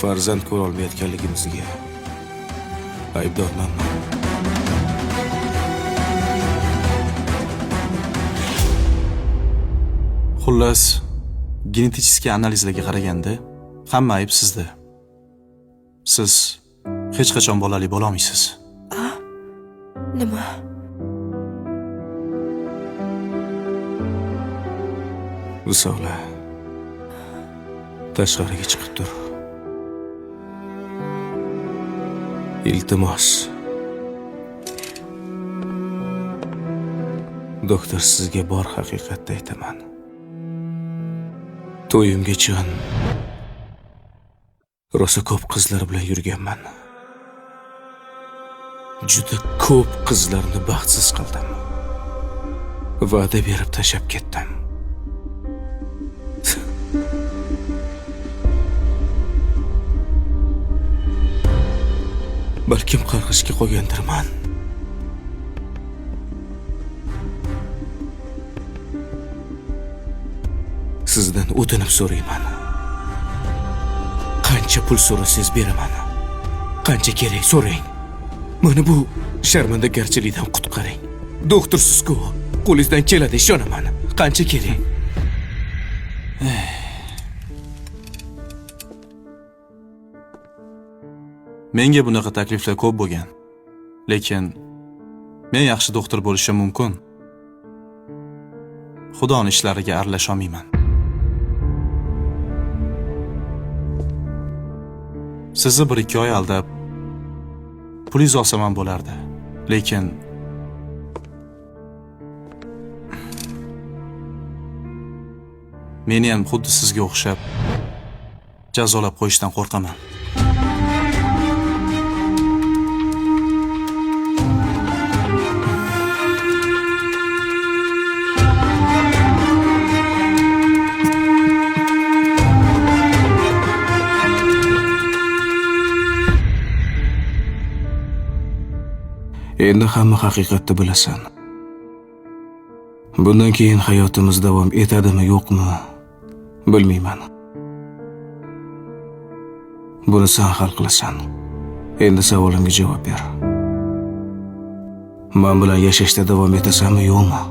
farzand ko'ra olmayotganligimizga aybdormanmi? Xullas, genetik analizlarga qaraganda hamma ayb sizda. Siz hech qachon bolali bo'la olmaysiz. Nima? Risola, tashqariga chiqib tur. Iltimos. Doktor sizga bor haqiqatni aytaman. To'yimgacha rosa ko'p qizlar bilan yurganman. Juda ko'p qizlarni baxtsiz qildim. Va'da berib tashab ketdim. Balkim qarg'ishga qo'ygandirman. Sizdan o'tinib so'rayman. Qancha pul so'rasangiz beraman. Qancha kerak so'rang. Mana bu sharmandagarchilikdan qutqaring. Doktorsiz-ku, qo'lingizdan keladi, ishonaman. Qancha kerak? Menga bunaqa takliflar ko'p bo'lgan. Lekin men yaxshi doktor bo'lishim mumkin. Xudoning ishlariga aralasha olmayman. Sizni 1-2 oy aldab pulingizni olsam ham bo'lardi. Lekin meni ham xuddi sizga o'xshab jazolab qo'yishdan qo'rqaman. Endi hamma haqiqatni bilasan. Bundan keyin hayotimiz davom etadimi, yo'qmi, bilmayman. Buni sen hal qilasan. Endi savolimga javob ber. Men bilan yashashda davom etasanmi, yo'qmi?